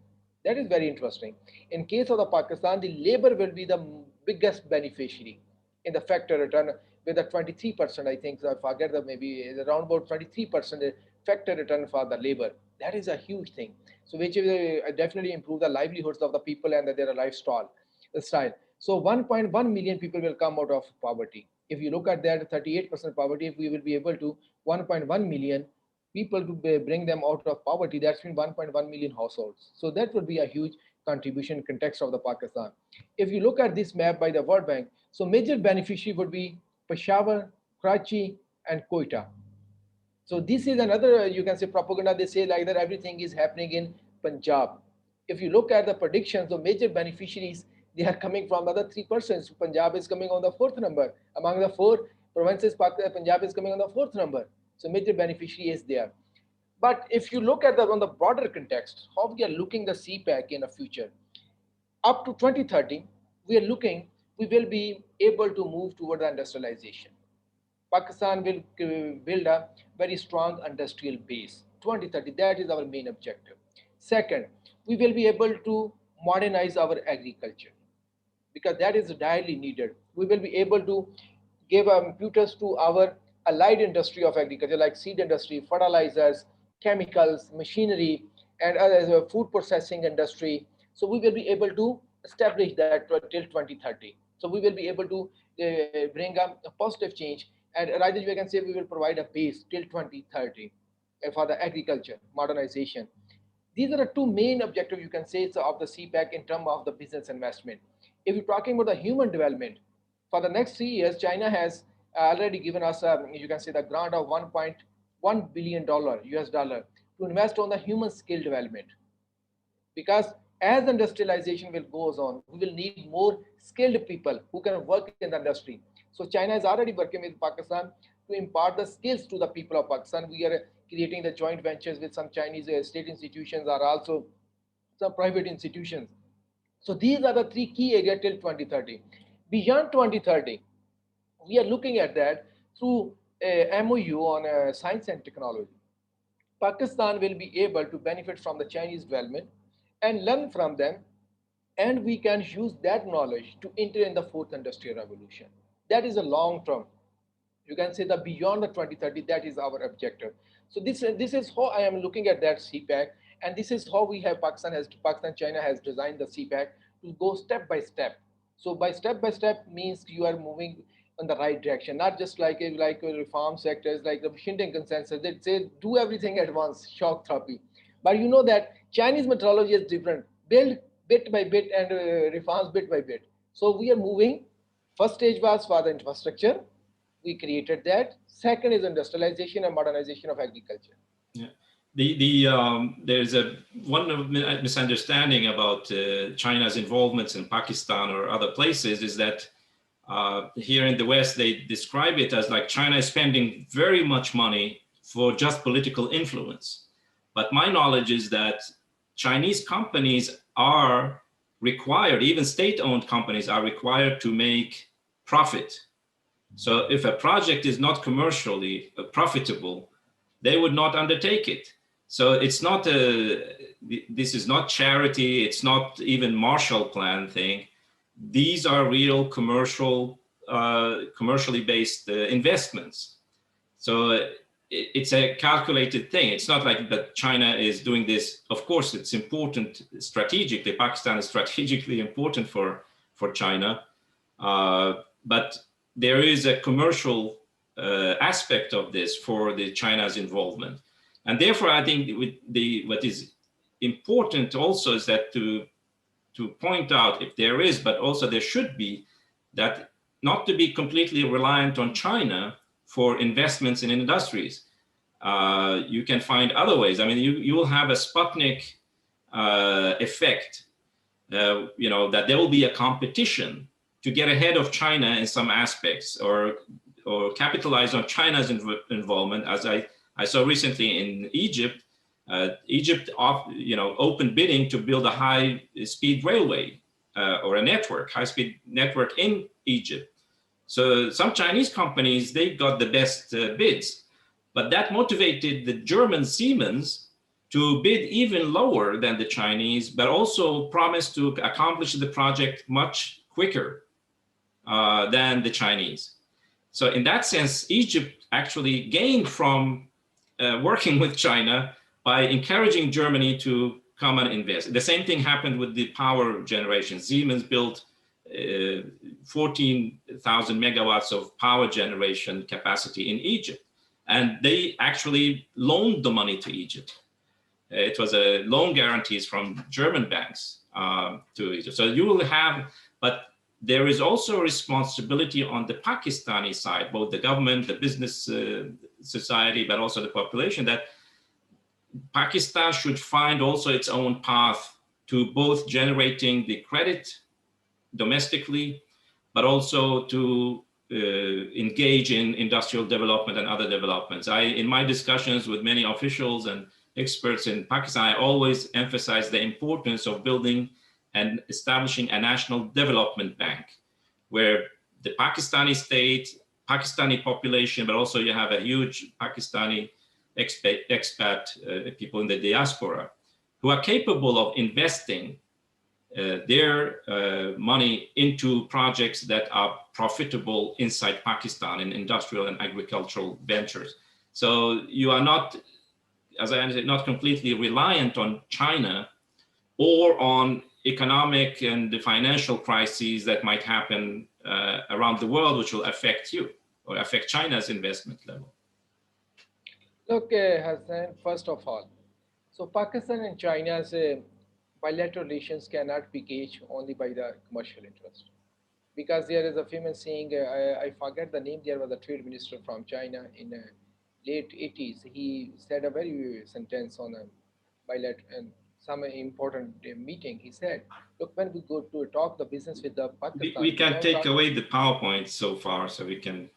That is very interesting. In case of the Pakistan, the labor will be the biggest beneficiary in the factor return with a 23%, I think, so I forget that maybe around about 23% factor return for the labor. That is a huge thing. So which will definitely improve the livelihoods of the people and their lifestyle. Style. So 1.1 million people will come out of poverty. If you look at that, 38% poverty, if we will be able to 1.1 million people to bring them out of poverty, that's been 1.1 million households. So that would be a huge contribution context of the Pakistan. If you look at this map by the World Bank, so major beneficiary would be Peshawar, Karachi, and Quetta. So this is another, you can say, propaganda. They say like that everything is happening in Punjab. If you look at the predictions of major beneficiaries, they are coming from the other 3%. Punjab is coming on the fourth number. Among the four provinces, Punjab is coming on the fourth number. So major beneficiary is there. But if you look at the on the broader context, how we are looking the CPEC in the future, up to 2030, we are looking, we will be able to move toward the industrialization. Pakistan will build a very strong industrial base. 2030, that is our main objective. Second, we will be able to modernize our agriculture because that is direly needed. We will be able to give computers to our allied industry of agriculture like seed industry, fertilizers, chemicals, machinery, and other food processing industry. So we will be able to establish that till 2030. So we will be able to bring a positive change. And rather, we can say we will provide a base till 2030 for the agriculture modernization. These are the two main objectives you can say of the CPEC in terms of the business investment. If you're talking about the human development, for the next 3 years, China has already given us, you can say, the grant of $1.1 billion US dollar to invest on the human skill development. Because as industrialization will goes on, we will need more skilled people who can work in the industry. So China is already working with Pakistan to impart the skills to the people of Pakistan. We are creating the joint ventures with some Chinese state institutions or also some private institutions. So these are the three key areas till 2030. Beyond 2030, we are looking at that through a MOU on science and technology. Pakistan will be able to benefit from the Chinese development and learn from them, and we can use that knowledge to enter in the fourth industrial revolution. That is a long term. You can say that beyond the 2030, that is our objective. So this is how I am looking at that CPEC, and this is how we have Pakistan China has designed the CPEC to go step by step. So by step means you are moving in the right direction, not just like reform sectors like the Washington consensus. They say do everything at once, shock therapy. But you know that Chinese methodology is different. Build bit by bit and reforms bit by bit. So we are moving. First stage was for the infrastructure. We created that. Second is industrialization and modernization of agriculture. Yeah. There's one misunderstanding about China's involvements in Pakistan or other places is that here in the West, they describe it as like China is spending very much money for just political influence. But my knowledge is that Chinese companies are required, even state-owned companies are required to make profit. So if a project is not commercially profitable, they would not undertake it. So it's not this is not charity, it's not even Marshall Plan thing. These are real commercially based investments. So it's a calculated thing. It's not like that China is doing this. Of course, it's important strategically. Pakistan is strategically important for China, but there is a commercial aspect of this for the China's involvement. And therefore, I think what is important also is that to point out if there is, but also there should be, that not to be completely reliant on China for investments in industries. You can find other ways. I mean, you will have a Sputnik effect, that there will be a competition to get ahead of China in some aspects or capitalize on China's involvement. As I saw recently in Egypt, Egypt opened bidding to build a high-speed railway or a high-speed network in Egypt. So some Chinese companies, they got the best bids, but that motivated the German Siemens to bid even lower than the Chinese, but also promised to accomplish the project much quicker than the Chinese. So in that sense, Egypt actually gained from working with China by encouraging Germany to come and invest. The same thing happened with the power generation. Siemens built 14,000 megawatts of power generation capacity in Egypt, and they actually loaned the money to Egypt. It was a loan guarantees from German banks. to Egypt. So you will have, but there is also a responsibility on the Pakistani side, both the government, the business society, but also the population, that Pakistan should find also its own path to both generating the credit domestically, but also to engage in industrial development and other developments. In my discussions with many officials and experts in Pakistan, I always emphasize the importance of building and establishing a national development bank, where the Pakistani state, Pakistani population, but also you have a huge Pakistani expat people in the diaspora who are capable of investing their money into projects that are profitable inside Pakistan in industrial and agricultural ventures. So you are not, as I understand, not completely reliant on China or on economic and the financial crises that might happen around the world, which will affect you or affect China's investment level. Look, Hassan, first of all, so Pakistan and China's bilateral relations cannot be gauged only by the commercial interest. Because there is a famous saying, I forget the name, there was a trade minister from China in late 80s. He said a very sentence on a bilateral and some important meeting. He said, look, when we go to talk the business with the Pakistan, we can take away the PowerPoint so far so we can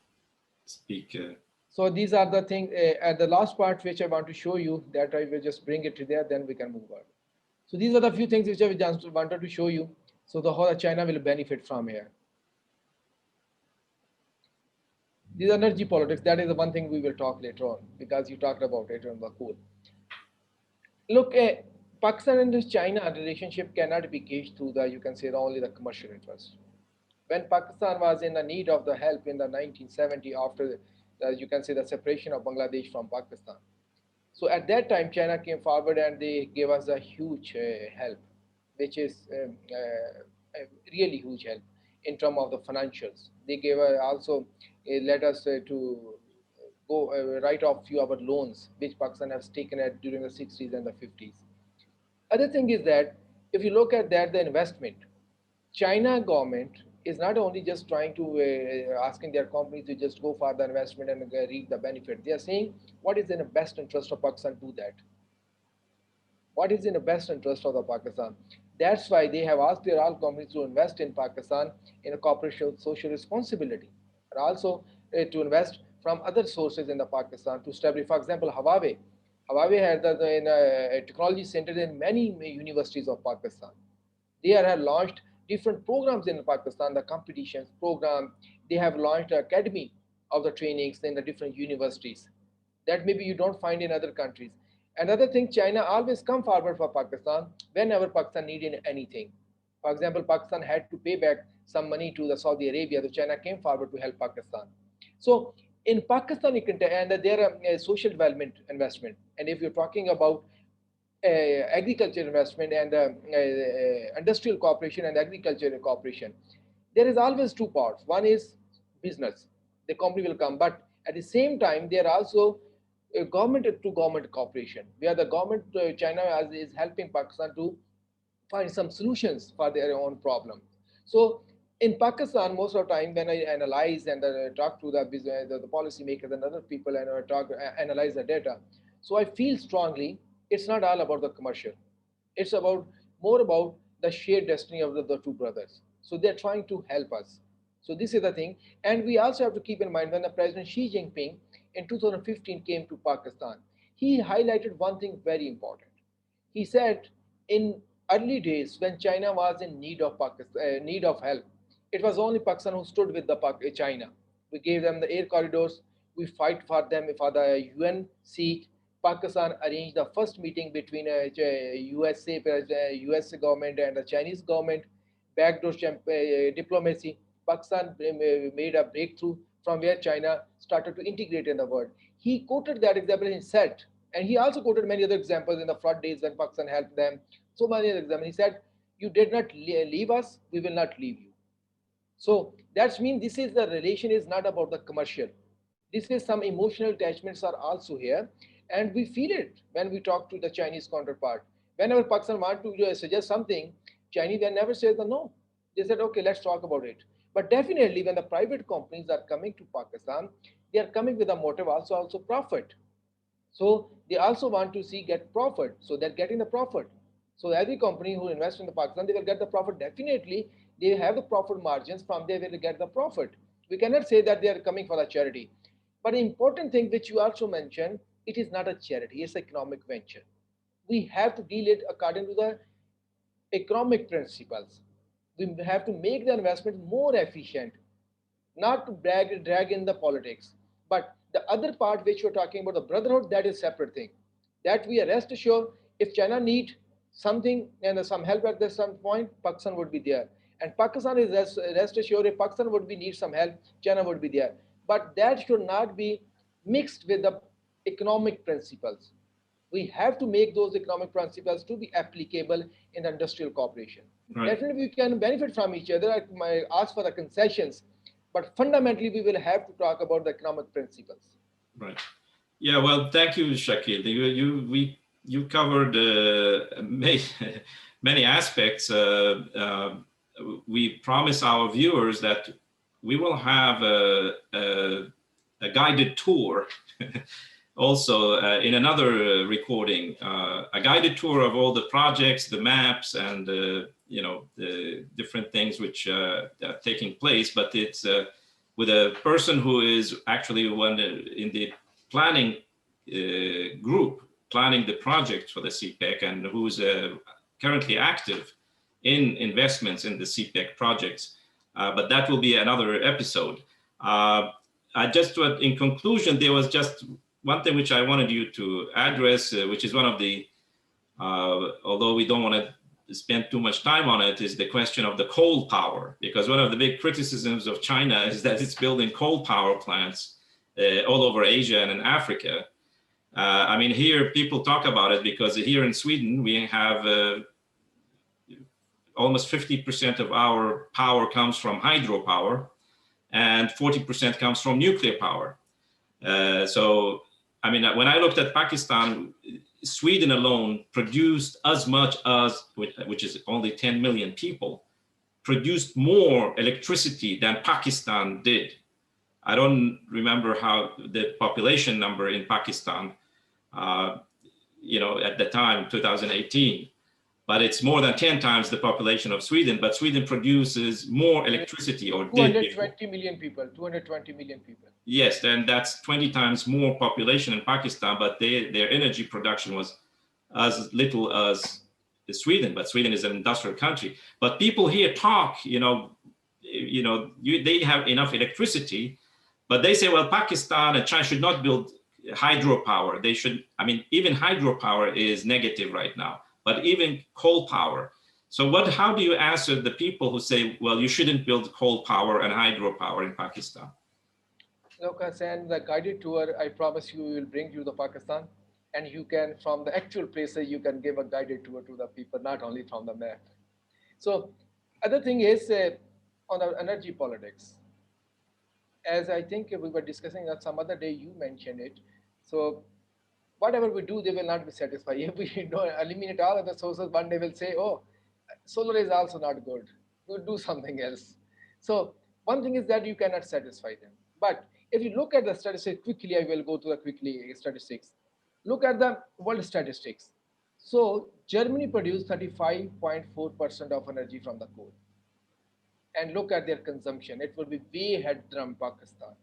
speak. So these are the things at the last part which I want to show you, that I will just bring it to there, then we can move on. So these are the few things which I just wanted to show you. So the whole China will benefit from here. These energy politics, that is the one thing we will talk later on, because you talked about it on the cool. Look, Pakistan and China relationship cannot be gauged through the, you can say, only the commercial interest. When Pakistan was in the need of the help in the 1970 after you can say the separation of Bangladesh from Pakistan. So at that time, China came forward and they gave us a huge help, which is a really huge help in terms of the financials. They gave also let us to go write off few of our loans, which Pakistan has taken at during the 60s and the 50s. Other thing is that if you look at that, the investment, China government is not only just trying to asking their companies to just go for the investment and reap the benefit. They are saying what is in the best interest of Pakistan, do that. What is in the best interest of the Pakistan? That's why they have asked their all companies to invest in Pakistan in a corporate social responsibility, and also to invest from other sources in the Pakistan to establish, for example, Huawei. Huawei had a technology center in many universities of Pakistan. They have launched different programs in Pakistan, the competitions program. They have launched an academy of the trainings in the different universities that maybe you don't find in other countries. Another thing, China always come forward for Pakistan whenever Pakistan needed anything. For example, Pakistan had to pay back some money to the Saudi Arabia, so China came forward to help Pakistan. So in Pakistan, you can and there are social development investment. And if you're talking about agriculture investment and industrial cooperation and agriculture cooperation, there is always two parts. One is business, the company will come, but at the same time, there are also government to government cooperation, where the government China is helping Pakistan to find some solutions for their own problem. So in Pakistan, most of the time when I analyze and talk to the business, the policymakers and other people and analyze the data, so I feel strongly it's not all about the commercial. It's about more about the shared destiny of the two brothers. So they're trying to help us. So this is the thing. And we also have to keep in mind when the President Xi Jinping in 2015 came to Pakistan, he highlighted one thing very important. He said in early days when China was in need of Pakistan, need of help, it was only Pakistan who stood with the China. We gave them the air corridors. We fight for them for the UN seat. Pakistan arranged the first meeting between US government and the Chinese government. Backdoor diplomacy. Pakistan made a breakthrough from where China started to integrate in the world. He quoted that example and said, and he also quoted many other examples in the flood days when Pakistan helped them. So many other examples. He said, "You did not leave us, we will not leave you." So that means this is the relation is not about the commercial. This is some emotional attachments are also here, and we feel it when we talk to the Chinese counterpart. Whenever Pakistan want to suggest something, Chinese, they never say the no. They said, okay, let's talk about it. But definitely when the private companies are coming to Pakistan, they are coming with a motive also profit. So they also want to see get profit. So they're getting the profit. So every company who invests in the Pakistan, they will get the profit. Definitely, they have the profit margins from there will get the profit. We cannot say that they are coming for a charity. But the important thing which you also mentioned, it is not a charity, it's economic venture. We have to deal it according to the economic principles. We have to make the investment more efficient, not to drag in the politics. But the other part which you're talking about, the brotherhood, that is separate thing. That we are rest assured, if China need something and some help at this some point, Pakistan would be there. And Pakistan is rest assured, if Pakistan would be need some help, China would be there. But that should not be mixed with the economic principles. We have to make those economic principles to be applicable in the industrial cooperation. Right. Definitely, we can benefit from each other. I might ask for the concessions, but fundamentally, we will have to talk about the economic principles. Right. Yeah. Well, thank you, Shakeel. You covered many aspects. We promise our viewers that we will have a guided tour also in another recording, a guided tour of all the projects, the maps, and the different things which are taking place. But it's with a person who is actually one in the planning group, planning the project for the CPEC, and who's currently active in investments in the CPEC projects. But that will be another episode. I just, in conclusion, there was just one thing which I wanted you to address, which is one of the, although we don't want to spend too much time on it, is the question of the coal power. Because one of the big criticisms of China is that it's building coal power plants all over Asia and in Africa. I mean, here people talk about it because here in Sweden, we have almost 50% of our power comes from hydropower and 40% comes from nuclear power. So, I mean, when I looked at Pakistan, Sweden alone produced as much as, which is only 10 million people, produced more electricity than Pakistan did. I don't remember how the population number in Pakistan, at the time, 2018, but it's more than 10 times the population of Sweden, but Sweden produces more electricity, or did. 220 million people, 220 million people. Yes, and that's 20 times more population in Pakistan, but their energy production was as little as Sweden, but Sweden is an industrial country. But people here talk, they have enough electricity, but they say, well, Pakistan and China should not build hydropower. They should, even hydropower is negative right now, but even coal power. So how do you answer the people who say, well, you shouldn't build coal power and hydropower in Pakistan? Look, Hassan, the guided tour, I promise you, will bring you to Pakistan, and you can, from the actual places, you can give a guided tour to the people, not only from the map. So, other thing is on the energy politics. As I think we were discussing that some other day, you mentioned it. So, whatever we do, they will not be satisfied. If we don't eliminate all other sources, one day will say, oh, solar is also not good. We'll do something else. So one thing is that you cannot satisfy them. But if you look at the statistics quickly, I will go to the quickly statistics. Look at the world statistics. So Germany produced 35.4% of energy from the coal. And look at their consumption. It will be way ahead from Pakistan.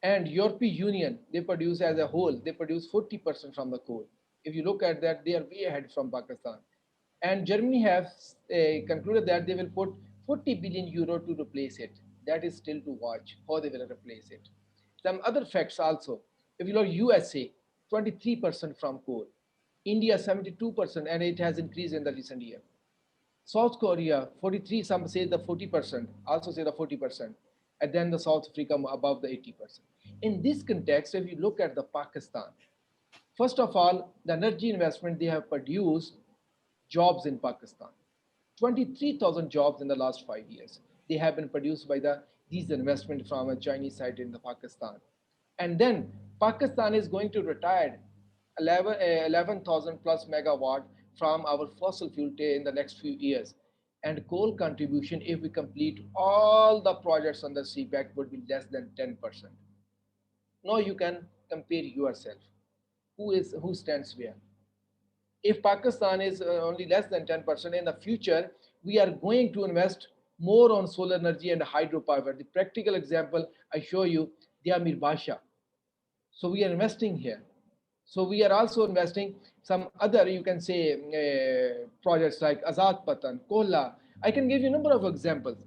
And European Union, they produce as a whole, they produce 40% from the coal. If you look at that, they are way ahead from Pakistan. And Germany has concluded that they will put 40 billion euro to replace it. That is still to watch how they will replace it. Some other facts also. If you look at USA, 23% from coal. India, 72%, and it has increased in the recent year. South Korea, 43, some say the 40%, also say the 40%. And then the South Africa above the 80%. In this context, if you look at the Pakistan, first of all, the energy investment they have produced jobs in Pakistan. 23,000 jobs in the last 5 years. They have been produced by these investment from a Chinese side in the Pakistan. And then Pakistan is going to retire 11,000 plus megawatt from our fossil fuel in the next few years. and coal contribution, if we complete all the projects on the CPEC, would be less than 10%. Now you can compare yourself. Who stands where? If Pakistan is only less than 10% in the future, we are going to invest more on solar energy and hydropower. The practical example I show you, the Amir Basha. So we are investing here. So we are also investing some other, you can say, projects like Azad Patan, Kohla. I can give you a number of examples.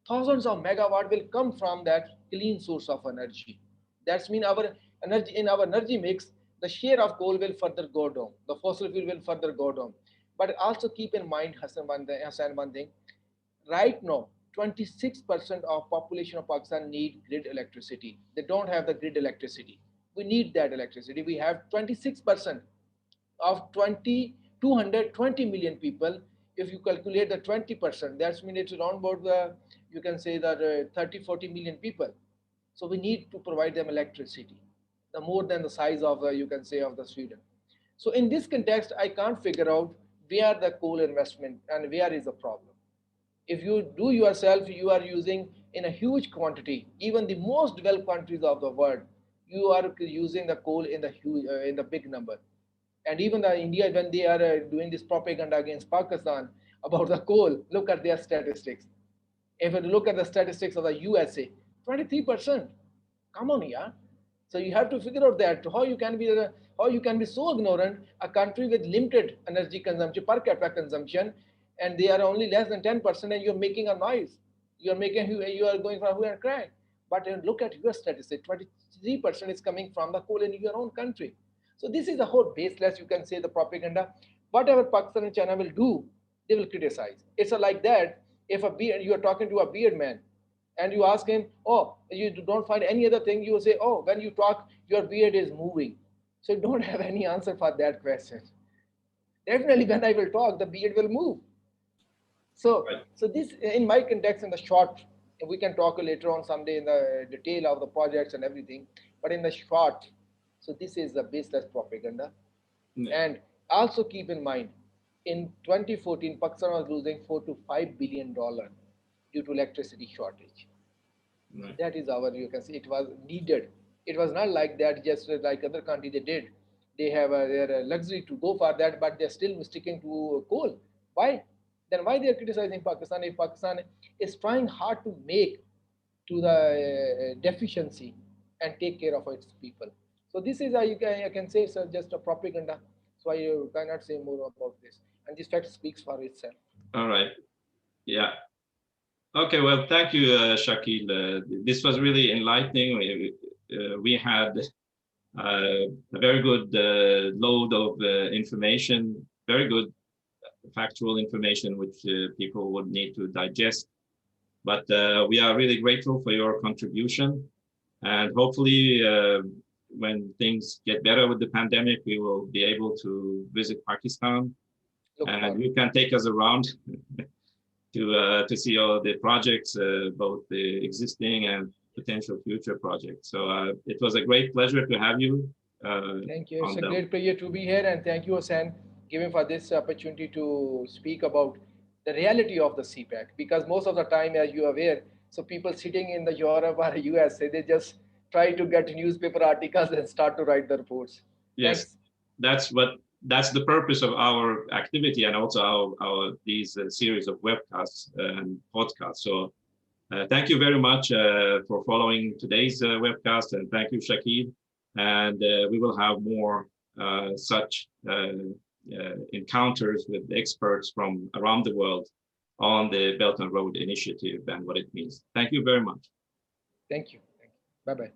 Thousands of megawatt will come from that clean source of energy. That's mean our energy in our energy mix, the share of coal will further go down. The fossil fuel will further go down. But also keep in mind, Hassan, one thing. Right now, 26% of population of Pakistan need grid electricity. They don't have the grid electricity. We need that electricity. We have 26% of 220 million people. If you calculate the 20%, that's mean it's around about the, you can say that 30-40 million people. So we need to provide them electricity, the more than the size of you can say of the Sweden. So in this context, I can't figure out where the coal investment and where is the problem. If you do yourself, you are using in a huge quantity. Even the most developed countries of the world, you are using the coal in the in the big number. And even the India, when they are doing this propaganda against Pakistan about the coal, look at their statistics. If you look at the statistics of the USA, 23%. Come on, yeah. So you have to figure out that how you can be so ignorant. A country with limited energy consumption, per capita consumption, and they are only less than 10%, and you're making a noise. You are going for a hue and cry. But look at your statistics. 23% is coming from the coal in your own country. So this is a whole baseless, you can say, the propaganda. Whatever Pakistan and China will do, they will criticize. It's like that. If you are talking to a beard man, and you ask him, oh, you don't find any other thing, you will say, oh, when you talk, your beard is moving. So you don't have any answer for that question. Definitely, when I will talk, the beard will move. So this, in my context, in the short, we can talk later on someday in the detail of the projects and everything. But in the short, so this is the baseless propaganda. And also keep in mind, in 2014, Pakistan was losing $4 to $5 billion due to electricity shortage. Right. That is our, you can see, it was needed. It was not like that, just like other countries they did. They have their luxury to go for that, but they're still sticking to coal. Why? Then why they are criticizing Pakistan if Pakistan is trying hard to make to the deficiency and take care of its people? So this is I can say it's just a propaganda. So I cannot say more about this. And this fact speaks for itself. All right. Yeah. Okay. Well, thank you, Shakeel. This was really enlightening. We had a very good load of information, very good factual information, which people would need to digest. But we are really grateful for your contribution. And hopefully, when things get better with the pandemic, we will be able to visit Pakistan. And you can take us around to see all the projects, both the existing and potential future projects. So it was a great pleasure to have you. Thank you. It's a great pleasure to be here, and thank you, Hussein, giving for this opportunity to speak about the reality of the CPEC. Because most of the time, as you are aware, so people sitting in the Europe or USA, they just try to get newspaper articles and start to write the reports. Yes, Thanks. that's the purpose of our activity, and also our these series of webcasts and podcasts. So thank you very much for following today's webcast, and thank you, Shakeel. And we will have more such encounters with experts from around the world on the Belt and Road Initiative and what it means. Thank you very much. Thank you. Bye-bye.